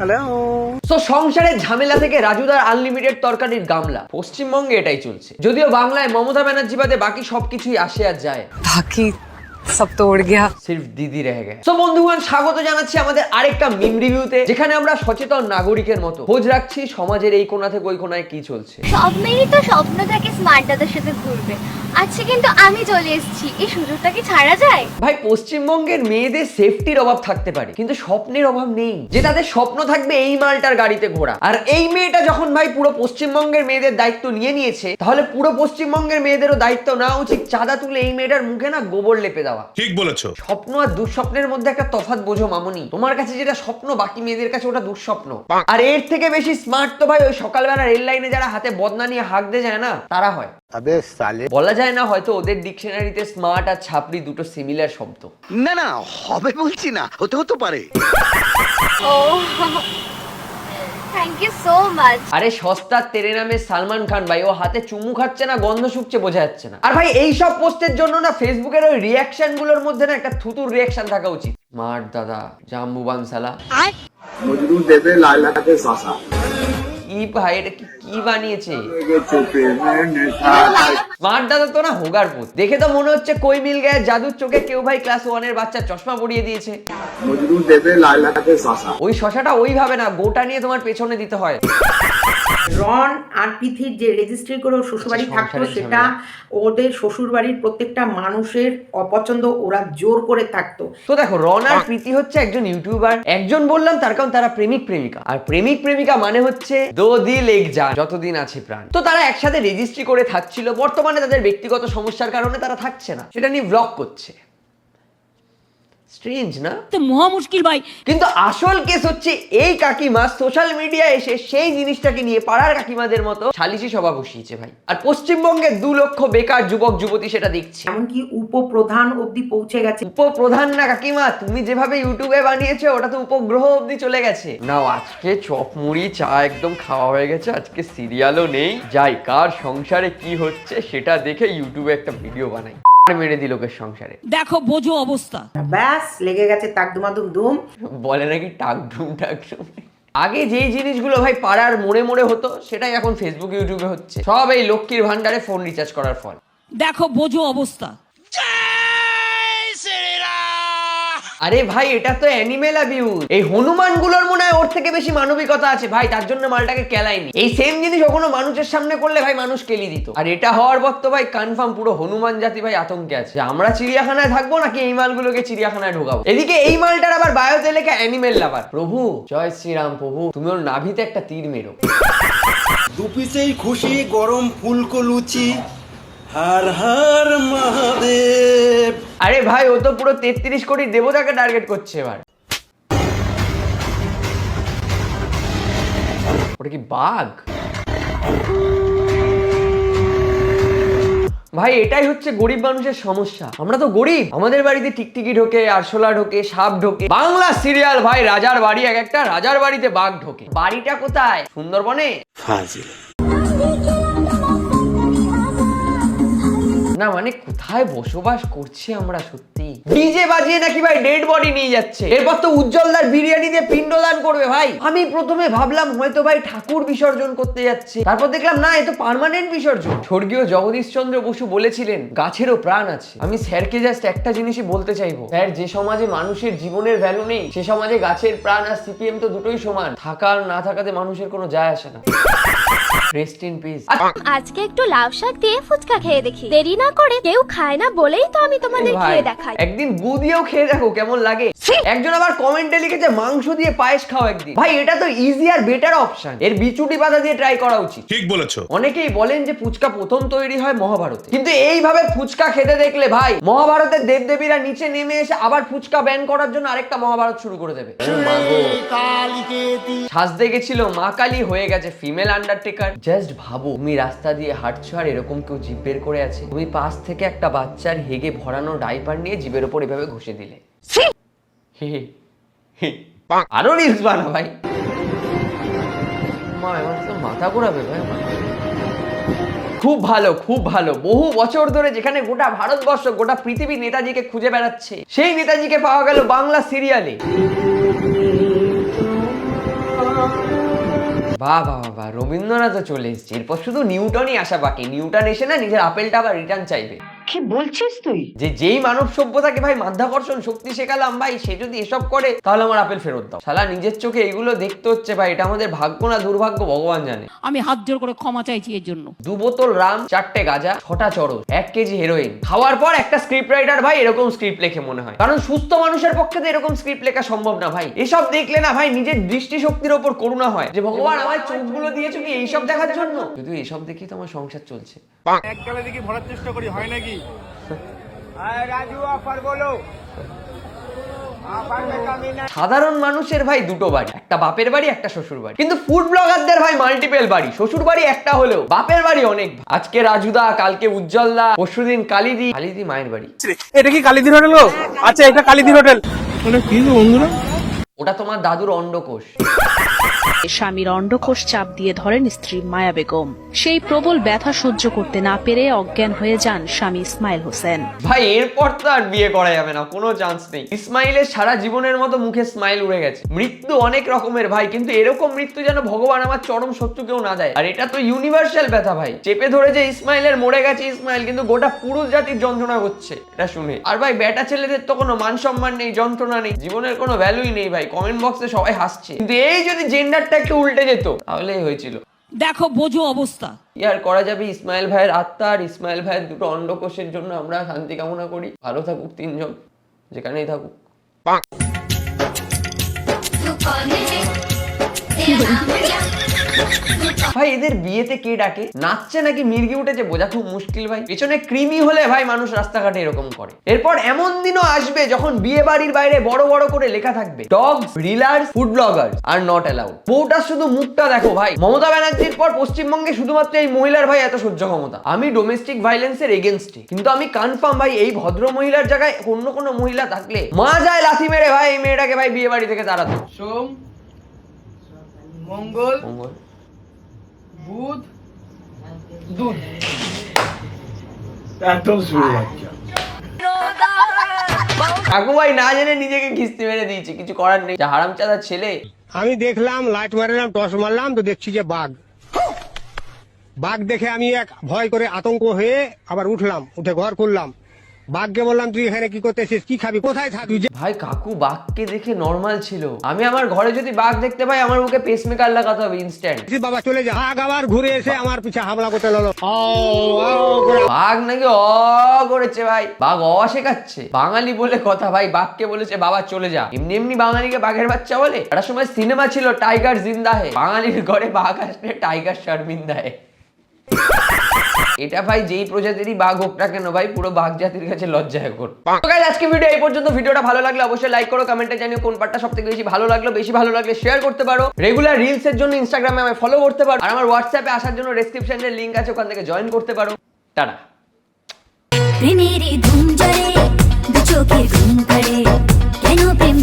Hello. তো সংসারের ঝামেলা থেকে রাজুদার আনলিমিটেড তরকারির গামলা পশ্চিমবঙ্গে এটাই চলছে। যদিও বাংলায় মমতা ব্যানার্জি বাদে বাকি সবকিছুই আসে আর যায়, বাকি সব তো উড় গিয়া, সির্ফ দিদি রহে গে। তো বন্ধুগণ, স্বাগত জানাচ্ছি আমাদের আরেকটা মিম রিভিউতে, যেখানে আমরা সচেতন নাগরিকের মতো খোঁজ রাখছি সমাজের এই কোণা থেকে ওই কোণায় কি চলছে। সব মেয়েরই তো স্বপ্ন থাকে স্মার্ট দাদার সাথে ঘুরবে। আচ্ছা, কিন্তু আমি চলে এসেছি, এই সুযোগটা কি ছাড়া যায়? ভাই, পশ্চিমবঙ্গের মেয়েদের সেফটির অভাব থাকতে পারে, কিন্তু স্বপ্নের অভাব নেই। যে তাদের স্বপ্ন থাকবে এই মালটার গাড়িতে ঘোরা। আর এই মেয়েটা যখন ভাই পুরো পশ্চিমবঙ্গের মেয়েদের দায়িত্ব নিয়ে নিয়েছে, তাহলে পুরো পশ্চিমবঙ্গের মেয়েদেরও দায়িত্ব নেওয়া উচিত চাঁদা তুলে এই মেয়েটার মুখে না গোবর লেপে দেওয়া। ঠিক বলেছো। স্বপ্ন আর দুঃস্বপ্নের মধ্যে একটা তফাৎ বোঝো মামুনি। তোমার কাছে যেটা স্বপ্ন, বাকি মেয়েদের কাছে ওটা দুঃস্বপ্ন। আর এর থেকে বেশি স্মার্ট তো ভাই ওই সকালবেলা রেল লাইনে যারা হাতে বদনা নিয়ে হাঁকতে যায় না, তারা হয়। বলা যায় না, হয়তো ওদের ডিকশনারিতে স্মার্ট আর ছাপড়ি দুটো সিমিলার শব্দ। না না, হবে বলছি না, হতে পারে। ও, থ্যাংক ইউ সো মাচ। আরে সস্তার তেরে নামে সালমান খান ভাই, ও হাতে চুমু খাচ্ছে না গন্ধ শুকছে বোঝা যাচ্ছে না। আর ভাই এই সব পোস্টের জন্য না ফেসবুকের ওই রিঅ্যাকশন গুলোর মধ্যে না একটা থুতুর রিঅ্যাকশন থাকা উচিত। স্মার্ট দাদা জাম্বুবান সালা মজনু দেবে লাইলাকে সাসা। কি ভাই, এটা কি বানিয়েছে? স্মার্ট দাদা তো না হোগার পুত। দেখে তো মনে হচ্ছে কই মিল গায়ে জাদুর চোখে কেউ ভাই ক্লাস 1 এর বাচ্চা চশমা পরিয়ে দিয়েছে। মজনু দেবে লাইলাকে সাসা। ওই শশাটা ওইভাবে না, গোটা নিয়ে তোমার পেছনে দিতে হয়। রন আর পৃথির যে রেজিস্ট্রি করে ওর শ্বশুরবাড়ি থাকতো, সংসারের সেটা ওদের শ্বশুরবাড়ির প্রত্যেকটা মানুষের অপছন্দ, ওরা জোর করে থাকতো। তো দেখো, রন আর প্রীতি হচ্ছে একজন ইউটিউবার। একজন বললাম তার কারণ তারা প্রেমিক প্রেমিকা, আর প্রেমিক প্রেমিকা মানে হচ্ছে দো দিল এক জান, যতদিন আছে প্রাণ। তো তারা একসাথে রেজিস্ট্রি করে থাকছিল। বর্তমানে তাদের ব্যক্তিগত সমস্যার কারণে তারা থাকছে না, সেটা নিয়ে ব্লগ করছে। স্ট্রেঞ্জ না? তো মহা মুশকিল ভাই। কিন্তু আসল কেস হচ্ছে এই কাকিমা সোশ্যাল মিডিয়া এসে সেই জিনিসটাকে নিয়ে পাড়ার কাকিমাদের মতো সালিশি সভা বসিয়েছে ভাই। আর পশ্চিমবঙ্গের 2 লক্ষ বেকার যুবক যুবতী সেটা দেখছে। এমনকি উপপ্রধান অবধি পৌঁছে গেছে। উপপ্রধান না কাকিমা, তুমি যেভাবে ইউটিউবে বানিয়েছো ওটা তো উপগ্রহ অবধি চলে গেছে। নাও, আজকে চপ মুড়ি চা একদম খাওয়া হয়ে গেছে, আজকে সিরিয়ালও নেই, যাই কার সংসারে কি হচ্ছে সেটা দেখে ইউটিউবে একটা ভিডিও বানাই। মেরে দিল লোকের সংসারে, দেখো বোঝো অবস্থা। ব্যাস লেগে গেছে তাক দুমাদুম ধুম। বলে নাকি টাকডুম টাকডুম। আগে যেই জিনিসগুলো ভাই পাড়ার মোড়ে মোড়ে হতো, সেটাই এখন ফেসবুক ইউটিউবে হচ্ছে। সব এই লক্ষ্মীর ভান্ডারে ফোন রিচার্জ করার ফল। দেখো বোঝো অবস্থা। আরে ভাই, এটা তো অ্যানিমেল অ্যাবিউজ। এই হনুমান গুলোর মনে হয় ওর থেকে বেশি মানবিকতা আছে ভাই, তার জন্য মালটাকে কেলায়নি। এই সেম জিনিস কোনো মানুষের সামনে করলে ভাই মানুষ কেলি দিত। আর এটা হওয়ার পর তো ভাই কনফার্ম পুরো হনুমান জাতি ভাই আতঙ্কে আছে, আমরা চিড়িয়াখানায় থাকবো নাকি এই মালগুলোকে চিড়িয়াখানায় ঢোকাবো। এদিকে এই মালটার আবার বায়োতে লেখা অ্যানিমেল লাভার। প্রভু জয় শ্রীরাম, প্রভু তুমি ওর নাভিতে একটা তীর মেরো। দুপিসেই খুশি, গরম ফুলকো লুচি, হর হর মহাদেব। আরে ভাই, ও তো পুরো 33 কোটি দেবতাকে টার্গেট করছে এবার। ওটা কি বাঘ? ভাই এটাই হচ্ছে গরিব মানুষের সমস্যা। আমরা তো গরিব, আমাদের বাড়িতে টিকটিকি ঢোকে, আরশোলা ঢোকে, সাপ ঢোকে। বাংলা সিরিয়াল ভাই, রাজার বাড়ি এক একটা, রাজার বাড়িতে বাঘ ঢোকে। বাড়িটা কোথায়? সুন্দরবনে? না মানে কোথায় বসবাস করছি আমরা সত্যি? ডিজে বাজিয়ে নাকি ভাই ডেড বডি নিয়ে যাচ্ছে। এরপর তো উজ্জ্বলদার বিরিয়ানি দিয়ে পিণ্ডদান করবে ভাই। আমি প্রথমে ভাবলাম হয়তো ভাই ঠাকুর বিসর্জন করতে যাচ্ছে, তারপর দেখলাম না, এ তো পার্মানেন্ট বিসর্জন। স্বর্গীয় জগদীশচন্দ্র বসু বলেছিলেন গাছেরও প্রাণ আছে। আমি স্যারকে জাস্ট একটা জিনিসই বলতে চাইবো, স্যার, যে সমাজে মানুষের জীবনের ভ্যালু নেই সে সমাজে গাছের প্রাণ আর সিপিএম তো দুটোই সমান। থাকা আর না থাকাতে মানুষের কোনো যায় আসে না। Rest in peace. আজকে একটু লাউ শাক দিয়ে ফুচকা খেয়ে দেখি। দেরি না করে, কেউ খায় না বলেই তো আমি তোমাদের খেয়ে দেখাই। একদিন গু দিয়েও খেয়ে দেখো কেমন লাগে। একজন আবার কমেন্টে লিখেছে মাংস দিয়ে পায়েস খাও একদিন। ভাই এটা তো ইজি আর বেটার অপশন, এর বিচুটি পাতা দিয়ে ট্রাই করা উচিত। ঠিক বলেছো। অনেকেই বলেন যে ফুচকা প্রথম তৈরি হয় মহাভারতে, কিন্তু এইভাবে ফুচকা খেতে দেখলে ভাই মহাভারতের দেবদেবীরা নিচে নেমে এসে আবার ফুচকা ব্যান করার জন্য আরেকটা মহাভারত শুরু করে দেবে। সাজতে গেছিল মা কালী, হয়ে গেছে ফিমেল আন্ডারটেকার। জাস্ট ভাবো, তুমি রাস্তা দিয়ে হাঁটছো আর এরকম কেউ জিভ বের করে আছে, তুমি পাশ থেকে একটা বাচ্চার হেগে ভরানো ডাইপার নিয়ে জিভের উপর এভাবে ঘষে দিলে। আরো রিলস বানা ভাই। মা এবার তো মাথা ঘোরাবে ভাই। খুব ভালো, খুব ভালো। বহু বছর ধরে যেখানে গোটা ভারতবর্ষ, গোটা পৃথিবী নেতাজিকে খুঁজে বেড়াচ্ছে, সেই নেতাজিকে পাওয়া গেল বাংলা সিরিয়ালে। বাহ বাহ বাহ, রবীন্দ্রনাথও চলে এসেছে। এরপর শুধু নিউটনই আসা বাকি। নিউটন এসে না নিজের আপেলটা আবার রিটার্ন চাইবে। কি বলছিস তুই? যেই মানব সভ্যতাকে ভাই মাধ্যাকর্ষণ শক্তি শেখালাম ভাই, সে যদি এসব করে তাহলে আমার আপেল ফেরত দাও। শালা নিজের চোখে এগুলো দেখতে হচ্ছে ভাই, এটা আমাদের ভাগ্য না দুর্ভাগ্য ভগবান জানে। আমি হাত জোর করে ক্ষমা চাইছি এর জন্য। 2 বোতল রাম, 4টে গাঁজা, 6টা চরস, 1 কেজি হেরোইন খাওয়ার পর একটা স্ক্রিপ্ট রাইটার ভাই এরকম স্ক্রিপ্ট লেখে মনে হয়। কারণ সুস্থ মানুষের পক্ষে তো এরকম স্ক্রিপ্ট লেখা সম্ভব না ভাই। এসব দেখলে না ভাই নিজের দৃষ্টিশক্তির ওপর করুণা হয়, যে ভগবান আমার চোখগুলো দিয়েছো কি এইসব দেখার জন্য? শুধু এইসব দেখি তো আমার সংসার চলছে। এককালে দেখি ভরার চেষ্টা করি, হয় নাকি? সাধারণ মানুষের ভাই 2টো বাড়ি, একটা বাপের বাড়ি একটা শ্বশুর বাড়ি। কিন্তু ফুড ব্লগারদের ভাই মাল্টিপল বাড়ি, শ্বশুর বাড়ি একটা হলেও বাপের বাড়ি অনেক। আজকে রাজুদা, কালকে উজ্জ্বলদা, পরশুদিন কালিদি। কালিদি মায়ের বাড়ি। এটা কি কালীদির হোটেল গো? আচ্ছা, এটা কালীদির হোটেল। কি বন্ধুরা, ওটা তোমার দাদুর অন্ডকোষ। স্বামীর অন্ডকোষ চাপ দিয়ে ধরেন স্ত্রী মায়া বেগম। সেই প্রবল ব্যথা সহ্য করতে না পেরে অজ্ঞান হয়ে যান স্বামী ইসমাইল হোসেন। ভাই এরপর তো আর বিয়ে করা যাবে না, কোনো চান্স নেই। ইসমাইলের সারা জীবনের মতো মুখে স্মাইল উড়ে গেছে। মৃত্যু অনেক রকমের ভাই, কিন্তু এরকম মৃত্যু যেন ভগবান আমার চরম শত্রুকেও না দেয়। আর এটা তো ইউনিভার্সাল ব্যথা ভাই। চেপে ধরে যে ইসমাইলের মরে গেছে ইসমাইল, কিন্তু গোটা পুরুষ জাতির যন্ত্রণা হচ্ছে এটা শুনে। আর ভাই বেটা ছেলেদের তো কোনো মান সম্মান নেই, যন্ত্রণা নেই, জীবনের কোনো ভ্যালুই নেই ভাই। কমেন্ট বক্সে সবাই হাসছে, কিন্তু এই যদি জেন্ডারটা একটু উল্টে যেত তাহলেই হয়েছিল। দেখো বোঝো অবস্থা। কি আর করা যাবে, ইসমাইল ভাইয়ের আত্মা আর ইসমাইল ভাইয়ের 2টো অন্ডকোষের জন্য আমরা শান্তি কামনা করি। ভালো থাকুক 3 জন, যেখানেই থাকুক। ভাই এদের বিয়েতে কে ডাকে? নাচছে নাকি মির্গি উঠেছে বোঝা খুব মুশকিল ভাই। পেছনে কৃমি হলে ভাই মানুষ রাস্তাঘাটে এরকম করে। এরপর এমন দিনও আসবে যখন বিয়ে বাড়ির বাইরে বড় বড় করে লেখা থাকবে, dogs, reelers, food bloggers are not allowed. বউটার শুধু মুখটা দেখো ভাই। মমতা ব্যানার্জির পর পশ্চিমবঙ্গে শুধুমাত্র এই মহিলার ভাই এত সহ্য ক্ষমতা। আমি ডোমেস্টিক ভাইলেন্সের এগেনস্টে, কিন্তু আমি কনফার্ম ভাই এই ভদ্র মহিলার জায়গায় অন্য কোনো মহিলা থাকলে মা যায় লাথি মেরে ভাই এই মেয়েটাকে ভাই বিয়ে বাড়ি থেকে তাড়াতো। সোম, মঙ্গল, মঙ্গল, বুধ, দুধ। একদম শুরু বাচ্চা। কাকু ভাই না জেনে নিজেকে কিস্তি মেরে দিয়েছে, কিছু করার নেই। যা হারামজাদা ছেলে। আমি দেখলাম, লাইট মারলাম, টর্চ মারলাম, তো দেখছি যে বাঘ। বাঘ দেখে আমি এক ভয় করে আতঙ্ক হয়ে আবার উঠলাম, উঠে ঘর খুললাম। বাঘকে বললাম, তুই এখানে কি করতেছিস, কি খাবি, কোথায় থাকবি? ভাই কাকু বাঘকে দেখে নরমাল ছিল। আমি আমার ঘরে যদি বাঘ দেখতে পাই আমার মুখে পেসমেকার লাগাতে হবে ইনস্ট্যান্ট। বাবা চলে যা। বাঘ আবার ঘুরে এসে আমার পিছে হামলা করতে লাগলো। বাঘ নাকি করেছে ভাই, বাঘ শেখাচ্ছে। বাঙালি বলে কথা ভাই, বাঘকে বলেছে বাবা চলে যা। এমনি এমনি বাঙালিকে বাঘের বাচ্চা বলে? একটা সময় সিনেমা ছিল টাইগার জিন্দা হে, বাঙালির ঘরে বাঘ আসলে টাইগার শর্মিন্দা হে। এটা ভাই যেই প্রজাতিরই বাঘ হোক না কেন ভাই, পুরো বাঘ জাতির কাছে লজ্জায় কর। তো গাইস আজকে ভিডিও এই পর্যন্ত। ভিডিওটা ভালো লাগলে অবশ্যই লাইক করো, কমেন্টে জানিও কোন পার্টটা সবথেকে বেশি ভালো লাগলো। বেশি ভালো লাগলে শেয়ার করতে পারো। রেগুলার রিলস এর জন্য ইনস্টাগ্রামে আমায় ফলো করতে পারো, আর আমার হোয়াটসঅ্যাপে আসার জন্য ডেসক্রিপশনে লিংক আছে, ওখান থেকে জয়েন করতে পারো। টাটা। প্রেমের ধুম জড়ে দু চোখের ঘুম পড়ে, কেন প্রেম